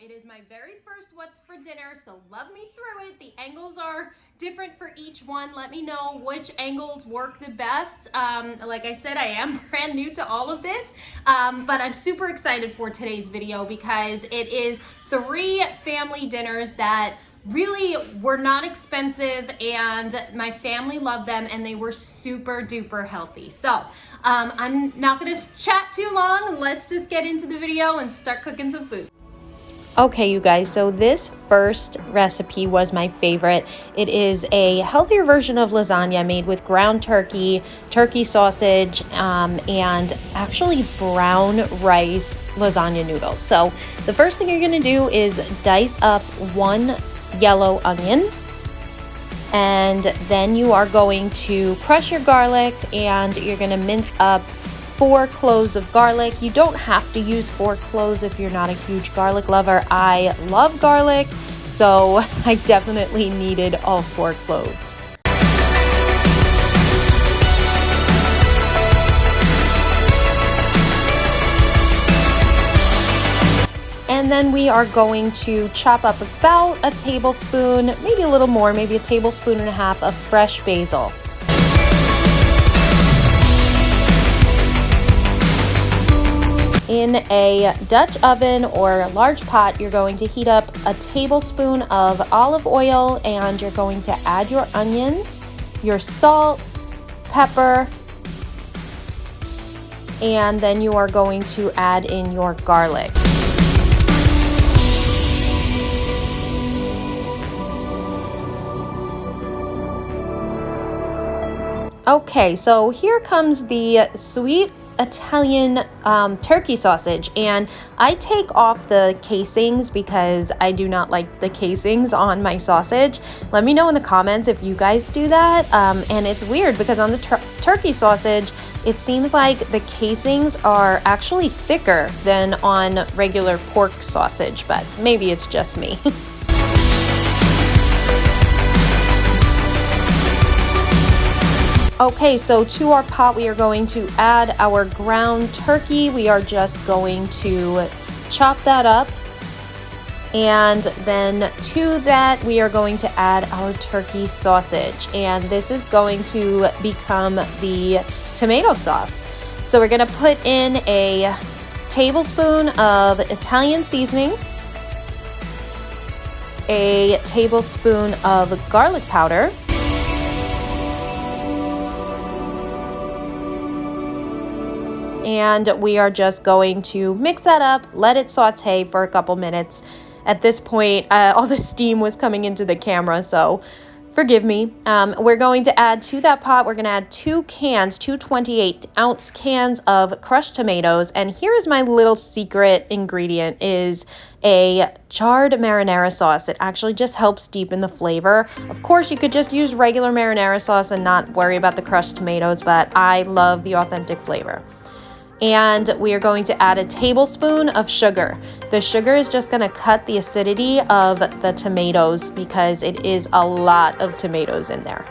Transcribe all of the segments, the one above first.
It is my very first what's for dinner, so love me through it. The angles are different for each one. Let me know which angles work the best. Like I said, I am brand new to all of this, but I'm super excited for today's video because it is 3 family dinners that really were not expensive and my family loved them and they were super duper healthy. So I'm not gonna chat too long. Let's just get into the video and start cooking some food. Okay, you guys, so this first recipe was my favorite. It is a healthier version of lasagna made with ground turkey, turkey sausage, and actually brown rice lasagna noodles. So the first thing you're gonna do is dice up 1 yellow onion, and then you are going to crush your garlic and you're gonna mince up 4 cloves of garlic. You don't have to use 4 cloves if you're not a huge garlic lover. I love garlic, so I definitely needed all 4 cloves. And then we are going to chop up about a tablespoon, maybe a little more, maybe a tablespoon and a half of fresh basil. In a Dutch oven or a large pot, you're going to heat up a tablespoon of olive oil and you're going to add your onions, your salt, pepper, and then you are going to add in your garlic. Okay, so here comes the sweet Italian turkey sausage, and I take off the casings because I do not like the casings on my sausage. Let me know in the comments if you guys do that. And it's weird because on the turkey sausage, it seems like the casings are actually thicker than on regular pork sausage, but maybe it's just me. Okay, so to our pot, we are going to add our ground turkey. We are just going to chop that up. And then to that, we are going to add our turkey sausage. And this is going to become the tomato sauce. So we're gonna put in a tablespoon of Italian seasoning, a tablespoon of garlic powder, and we are just going to mix that up, let it saute for a couple minutes. At this point, all the steam was coming into the camera, so forgive me. We're going to add to that pot, we're going to add 2 28-ounce cans of crushed tomatoes, and here is my little secret ingredient is a charred marinara sauce. It actually just helps deepen the flavor. Of course, you could just use regular marinara sauce and not worry about the crushed tomatoes, but I love the authentic flavor. And we are going to add a tablespoon of sugar. The sugar is just gonna cut the acidity of the tomatoes because it is a lot of tomatoes in there.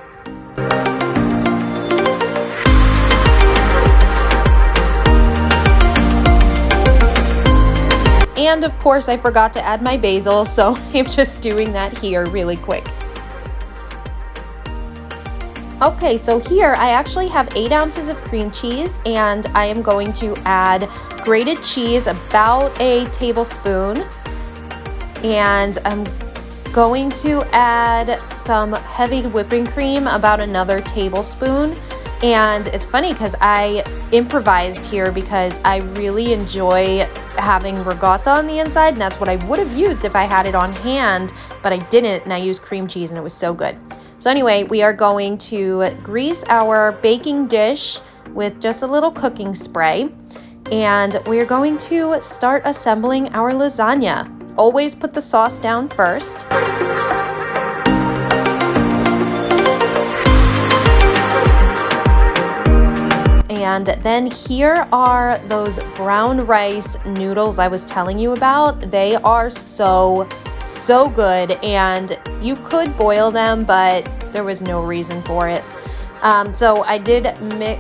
And of course, I forgot to add my basil, so I'm just doing that here really quick. Okay, so here I actually have 8 ounces of cream cheese and I am going to add grated cheese, about a tablespoon. And I'm going to add some heavy whipping cream, about another tablespoon. And it's funny because I improvised here because I really enjoy having ricotta on the inside, and that's what I would have used if I had it on hand, but I didn't, and I used cream cheese and it was so good. So anyway, we are going to grease our baking dish with just a little cooking spray, and we're going to start assembling our lasagna. Always put the sauce down first. And then here are those brown rice noodles I was telling you about. They are so good, and you could boil them, but there was no reason for it. So I did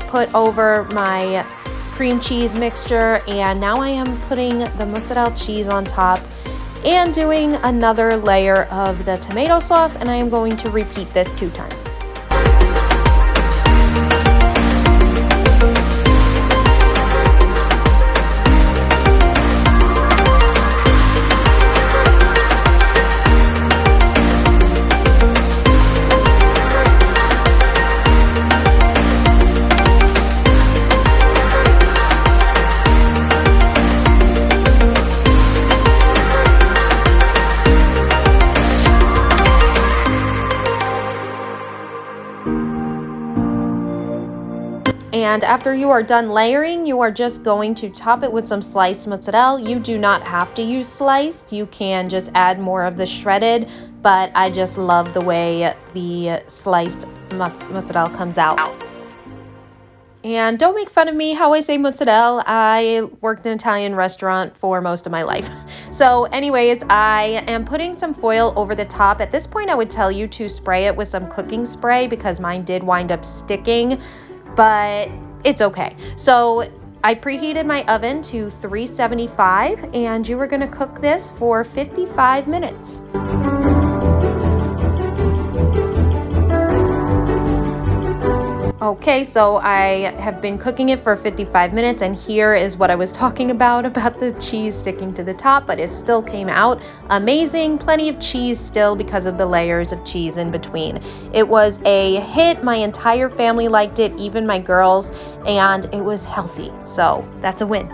put over my cream cheese mixture, and now I am putting the mozzarella cheese on top. and doing another layer of the tomato sauce, and I am going to repeat this 2 times. And after you are done layering, you are just going to top it with some sliced mozzarella. You do not have to use sliced. You can just add more of the shredded, but I just love the way the sliced mozzarella comes out. And don't make fun of me how I say mozzarella. I worked in an Italian restaurant for most of my life. So anyways, I am putting some foil over the top. At this point, I would tell you to spray it with some cooking spray because mine did wind up sticking, but it's okay. So I preheated my oven to 375 and you are going to cook this for 55 minutes. Okay, so I have been cooking it for 55 minutes and here is what I was talking about the cheese sticking to the top, but it still came out amazing. Plenty of cheese still because of the layers of cheese in between. It was a hit. My entire family liked it, even my girls, and it was healthy. So that's a win.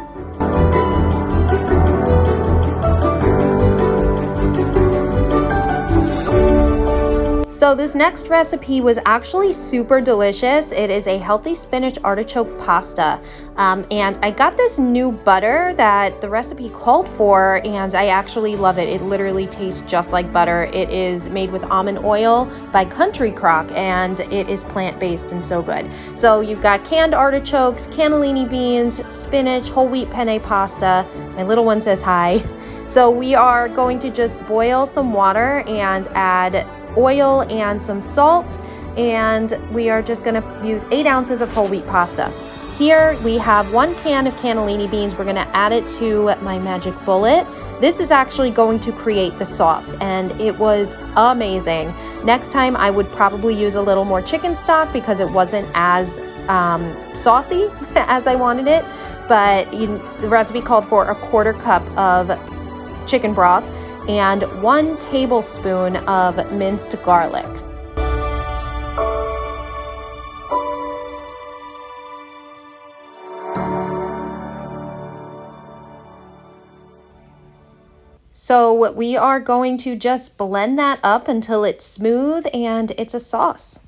So this next recipe was actually super delicious. It is a healthy spinach artichoke pasta. And I got this new butter that the recipe called for, and I actually love it. It literally tastes just like butter. It is made with almond oil by Country Crock, and it is plant-based and so good. So you've got canned artichokes, cannellini beans, spinach, whole wheat penne pasta. My little one says hi. So we are going to just boil some water and add oil and some salt, and we are just going to use 8 ounces of whole wheat pasta. Here we have 1 can of cannellini beans. We're going to add it to my magic bullet. This is actually going to create the sauce, and it was amazing. Next time I would probably use a little more chicken stock because it wasn't as saucy as I wanted it, but the recipe called for a 1/4 cup of chicken broth and 1 tablespoon of minced garlic. So we are going to just blend that up until it's smooth and it's a sauce.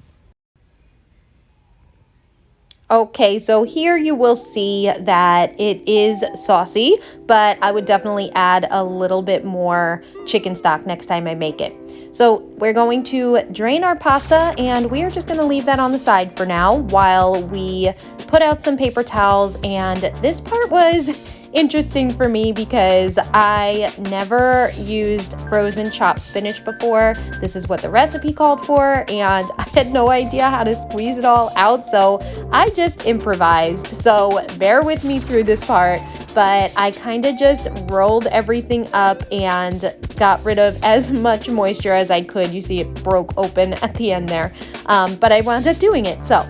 Okay, so here you will see that it is saucy, but I would definitely add a little bit more chicken stock next time I make it. So we're going to drain our pasta and we are just going to leave that on the side for now while we put out some paper towels. And this part was interesting for me because I never used frozen chopped spinach before. This is what the recipe called for, and I had no idea how to squeeze it all out, so I just improvised. So bear with me through this part, but I kind of just rolled everything up and got rid of as much moisture as I could. You see it broke open at the end there, but I wound up doing it. So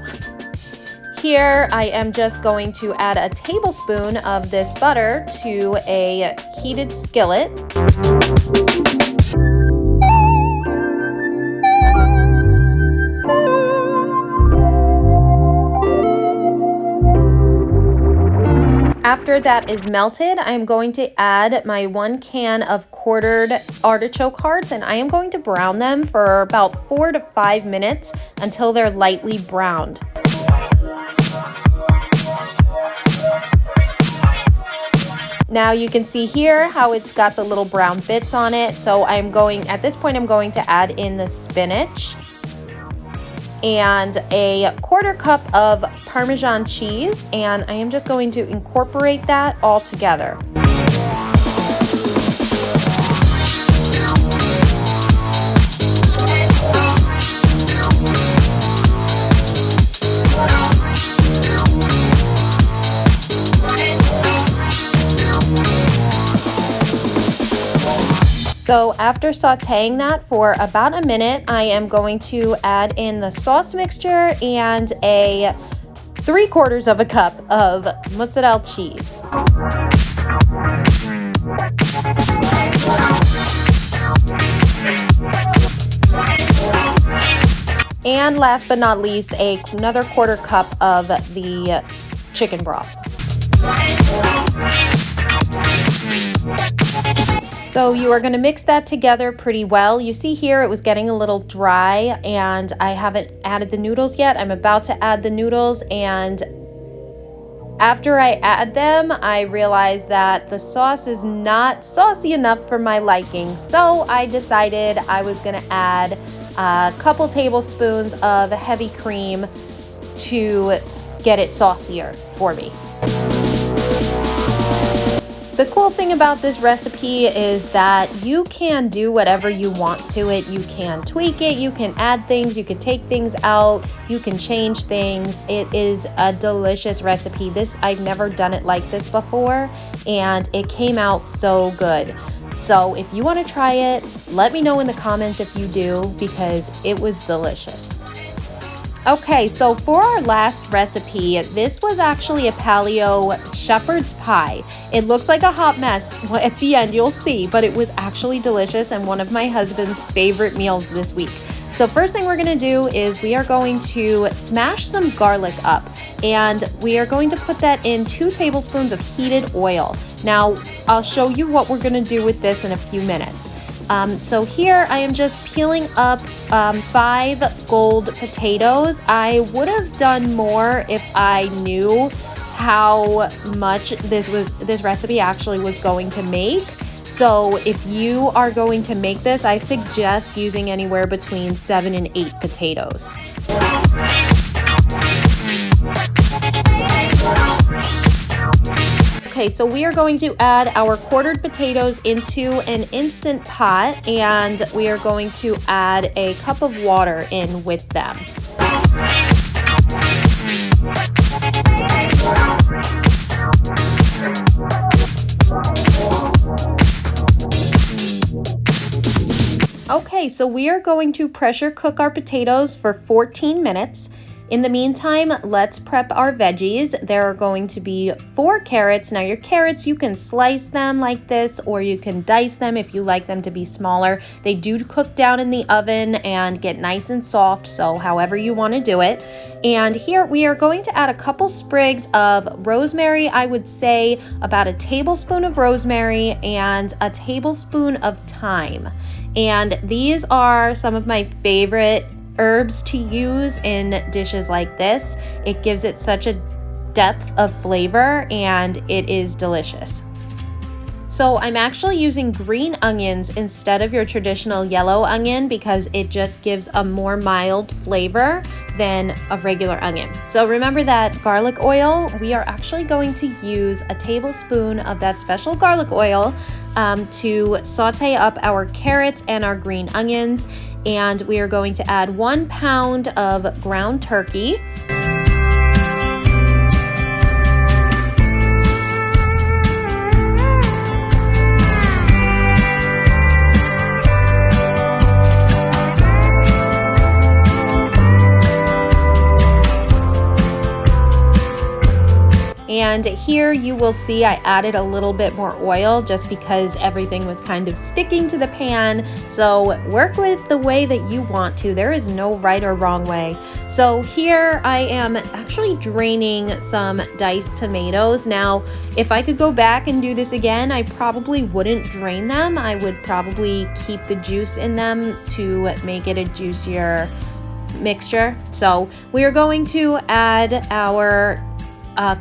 here I am just going to add a tablespoon of this butter to a heated skillet. After that is melted, I am going to add my 1 can of quartered artichoke hearts, and I am going to brown them for about 4 to 5 minutes until they're lightly browned. Now you can see here how it's got the little brown bits on it. So at this point I'm going to add in the spinach and a 1/4 cup of Parmesan cheese, and I am just going to incorporate that all together. So after sauteing that for about a minute, I am going to add in the sauce mixture and a 3/4 of a cup of mozzarella cheese. And last but not least, another 1/4 cup of the chicken broth. So you are going to mix that together pretty well. You see here it was getting a little dry and I haven't added the noodles yet. I'm about to add the noodles, and after I add them, I realized that the sauce is not saucy enough for my liking. So I decided I was going to add a couple tablespoons of heavy cream to get it saucier for me. The cool thing about this recipe is that you can do whatever you want to it. You can tweak it, you can add things, you can take things out, you can change things. It is a delicious recipe. I've never done it like this before, and it came out so good. So if you want to try it, let me know in the comments if you do, because it was delicious. Okay, so for our last recipe, this was actually a Paleo Shepherd's Pie. It looks like a hot mess. Well, at the end you'll see, but it was actually delicious and one of my husband's favorite meals this week. So first thing we're gonna do is we are going to smash some garlic up, and we are going to put that in 2 tablespoons of heated oil. Now, I'll show you what we're gonna do with this in a few minutes. So here I am just peeling up 5 gold potatoes. I would have done more if I knew how much this recipe actually was going to make. So if you are going to make this, I suggest using anywhere between 7 and 8 potatoes. Okay, so we are going to add our quartered potatoes into an Instant Pot, and we are going to add a cup of water in with them. Okay, so we are going to pressure cook our potatoes for 14 minutes. In the meantime, let's prep our veggies. There are going to be 4 carrots. Now your carrots, you can slice them like this, or you can dice them if you like them to be smaller. They do cook down in the oven and get nice and soft, so however you want to do it. And here we are going to add a couple sprigs of rosemary. I would say about a tablespoon of rosemary and a tablespoon of thyme. And these are some of my favorite herbs to use in dishes like this. It gives it such a depth of flavor and it is delicious. So I'm actually using green onions instead of your traditional yellow onion because it just gives a more mild flavor than a regular onion. So remember that garlic oil, we are actually going to use a tablespoon of that special garlic oil to saute up our carrots and our green onions. And we are going to add 1 pound of ground turkey. And here you will see I added a little bit more oil just because everything was kind of sticking to the pan. So work with the way that you want to. There is no right or wrong way. So here I am actually draining some diced tomatoes. Now, if I could go back and do this again, I probably wouldn't drain them. I would probably keep the juice in them to make it a juicier mixture. So we are going to add our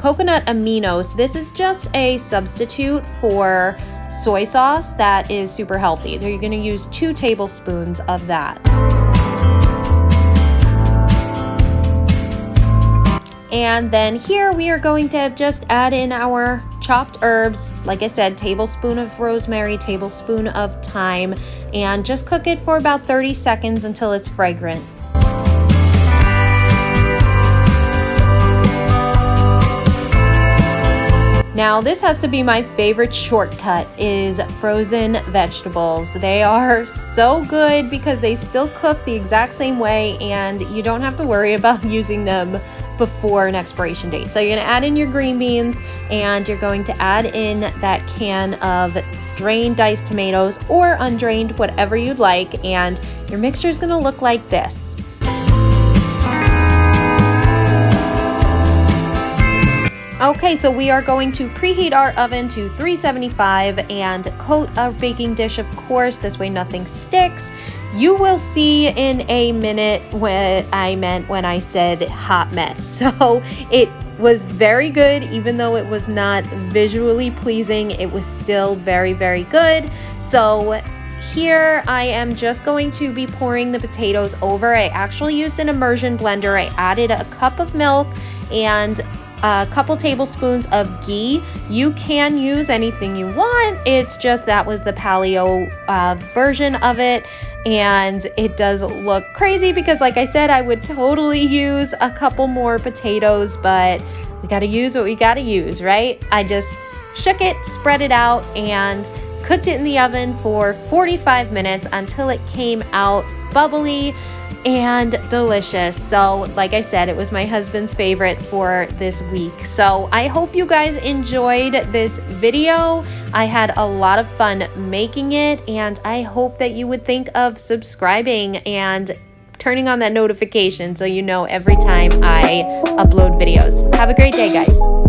coconut aminos. This is just a substitute for soy sauce that is super healthy. You're going to use 2 tablespoons of that. And then here we are going to just add in our chopped herbs. Like I said, tablespoon of rosemary, tablespoon of thyme, and just cook it for about 30 seconds until it's fragrant. Now this has to be my favorite shortcut, is frozen vegetables. They are so good because they still cook the exact same way and you don't have to worry about using them before an expiration date. So you're gonna add in your green beans and you're going to add in that can of drained diced tomatoes or undrained, whatever you'd like, and your mixture is gonna look like this. Okay, so we are going to preheat our oven to 375 and coat our baking dish, of course, this way nothing sticks. You will see in a minute what I meant when I said hot mess. So it was very good, even though it was not visually pleasing, it was still very, very good. So here I am just going to be pouring the potatoes over. I actually used an immersion blender. I added a cup of milk and a couple tablespoons of ghee. You can use anything you want. It's just that was the paleo version of it. And it does look crazy because, like I said, I would totally use a couple more potatoes, but we got to use what we got to use, right? I just shook it, spread it out, and cooked it in the oven for 45 minutes until it came out bubbly and delicious. So like I said, it was my husband's favorite for this week. So I hope you guys enjoyed this video. I had a lot of fun making it, and I hope that you would think of subscribing and turning on that notification so you know every time I upload videos. Have a great day, guys.